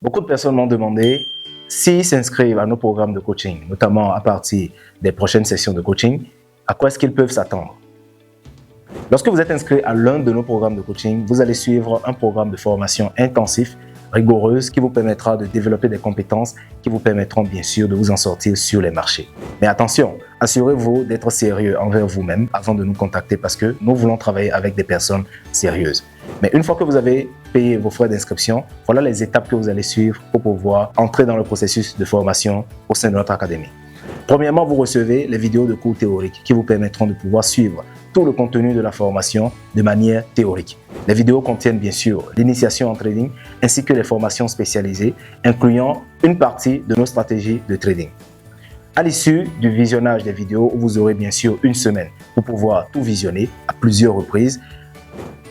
Beaucoup de personnes m'ont demandé s'ils s'inscrivent à nos programmes de coaching, notamment à partir des prochaines sessions de coaching, à quoi est-ce qu'ils peuvent s'attendre. Lorsque vous êtes inscrit à l'un de nos programmes de coaching, vous allez suivre un programme de formation intensif, rigoureuse, qui vous permettra de développer des compétences qui vous permettront bien sûr de vous en sortir sur les marchés. Mais attention, assurez-vous d'être sérieux envers vous-même avant de nous contacter parce que nous voulons travailler avec des personnes sérieuses. Mais une fois que vous avez payé vos frais d'inscription, voilà les étapes que vous allez suivre pour pouvoir entrer dans le processus de formation au sein de notre académie. Premièrement, vous recevez les vidéos de cours théoriques qui vous permettront de pouvoir suivre tout le contenu de la formation de manière théorique. Les vidéos contiennent bien sûr l'initiation en trading ainsi que les formations spécialisées, incluant une partie de nos stratégies de trading. À l'issue du visionnage des vidéos, vous aurez bien sûr une semaine pour pouvoir tout visionner à plusieurs reprises.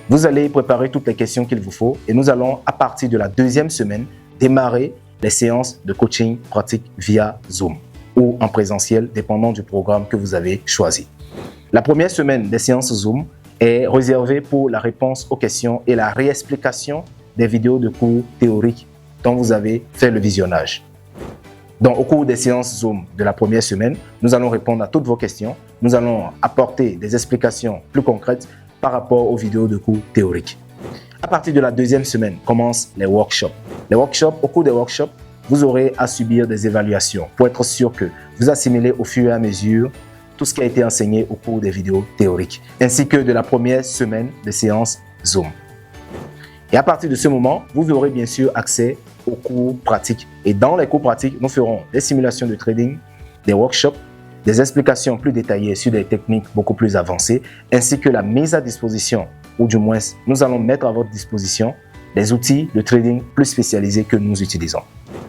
Vous allez préparer toutes les questions qu'il vous faut et nous allons, à partir de la deuxième semaine, démarrer les séances de coaching pratique via Zoom ou en présentiel, dépendant du programme que vous avez choisi. La première semaine des séances Zoom est réservée pour la réponse aux questions et la réexplication des vidéos de cours théoriques dont vous avez fait le visionnage. Donc, au cours des séances Zoom de la première semaine, nous allons répondre à toutes vos questions. Nous allons apporter des explications plus concrètes par rapport aux vidéos de cours théoriques. À partir de la deuxième semaine, commencent les workshops. Les workshops, au cours des workshops, vous aurez à subir des évaluations pour être sûr que vous assimilez au fur et à mesure tout ce qui a été enseigné au cours des vidéos théoriques, ainsi que de la première semaine de séance Zoom. Et à partir de ce moment, vous aurez bien sûr accès aux cours pratiques. Et dans les cours pratiques, nous ferons des simulations de trading, des workshops, des explications plus détaillées sur des techniques beaucoup plus avancées, ainsi que la mise à disposition, ou du moins, nous allons mettre à votre disposition des outils de trading plus spécialisés que nous utilisons.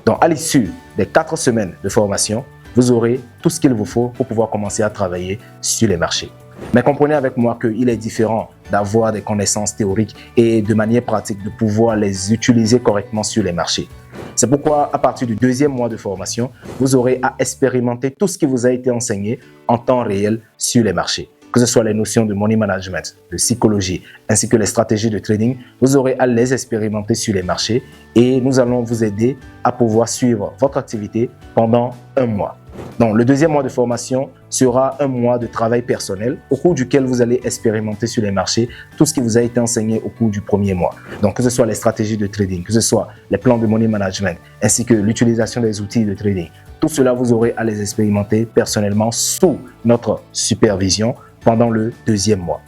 Donc, à l'issue des 4 semaines de formation, vous aurez tout ce qu'il vous faut pour pouvoir commencer à travailler sur les marchés. Mais comprenez avec moi qu'il est différent d'avoir des connaissances théoriques et de manière pratique de pouvoir les utiliser correctement sur les marchés. C'est pourquoi, à partir du deuxième mois de formation, vous aurez à expérimenter tout ce qui vous a été enseigné en temps réel sur les marchés. Que ce soit les notions de money management, de psychologie, ainsi que les stratégies de trading, vous aurez à les expérimenter sur les marchés et nous allons vous aider à pouvoir suivre votre activité pendant un mois. Donc, le deuxième mois de formation sera un mois de travail personnel au cours duquel vous allez expérimenter sur les marchés tout ce qui vous a été enseigné au cours du premier mois. Donc, que ce soit les stratégies de trading, que ce soit les plans de money management, ainsi que l'utilisation des outils de trading. Tout cela, vous aurez à les expérimenter personnellement sous notre supervision pendant le deuxième mois.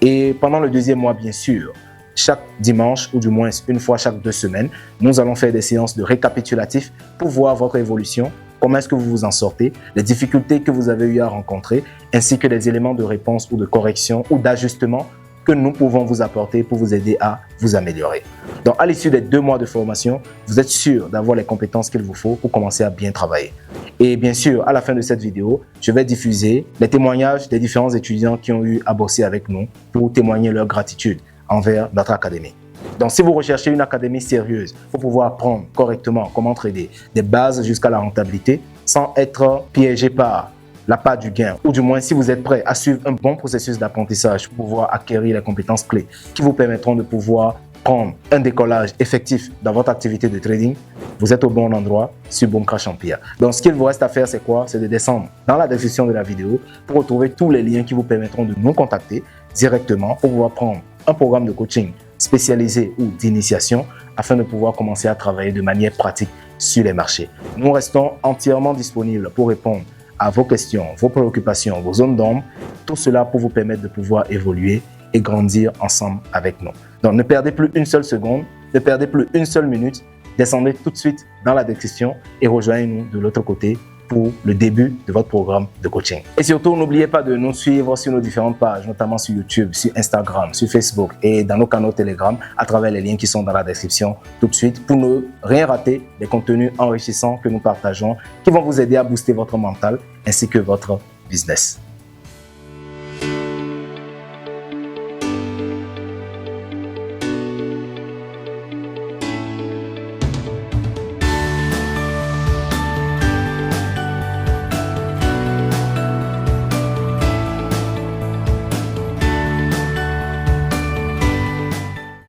Et pendant le deuxième mois, bien sûr, chaque dimanche ou du moins une fois chaque 2 semaines, nous allons faire des séances de récapitulatif pour voir votre évolution, comment est-ce que vous vous en sortez, les difficultés que vous avez eu à rencontrer, ainsi que les éléments de réponse ou de correction ou d'ajustement que nous pouvons vous apporter pour vous aider à vous améliorer. Donc, à l'issue des 2 mois de formation, vous êtes sûr d'avoir les compétences qu'il vous faut pour commencer à bien travailler. Et bien sûr, à la fin de cette vidéo, je vais diffuser les témoignages des différents étudiants qui ont eu à bosser avec nous pour témoigner leur gratitude envers notre académie. Donc, si vous recherchez une académie sérieuse pour pouvoir apprendre correctement comment trader des bases jusqu'à la rentabilité sans être piégé par la part du gain, ou du moins si vous êtes prêt à suivre un bon processus d'apprentissage pour pouvoir acquérir les compétences clés qui vous permettront de pouvoir prendre un décollage effectif dans votre activité de trading, vous êtes au bon endroit sur Boom Crash Empire. Donc, ce qu'il vous reste à faire, c'est quoi? C'est de descendre dans la description de la vidéo pour retrouver tous les liens qui vous permettront de nous contacter directement pour pouvoir prendre un programme de coaching spécialisé ou d'initiation afin de pouvoir commencer à travailler de manière pratique sur les marchés. Nous restons entièrement disponibles pour répondre à vos questions, vos préoccupations, vos zones d'ombre, tout cela pour vous permettre de pouvoir évoluer et grandir ensemble avec nous. Donc, ne perdez plus une seule seconde, ne perdez plus une seule minute, descendez tout de suite dans la description et rejoignez-nous de l'autre côté pour le début de votre programme de coaching. Et surtout, n'oubliez pas de nous suivre sur nos différentes pages, notamment sur YouTube, sur Instagram, sur Facebook et dans nos canaux Telegram à travers les liens qui sont dans la description tout de suite pour ne rien rater des contenus enrichissants que nous partageons qui vont vous aider à booster votre mental ainsi que votre business.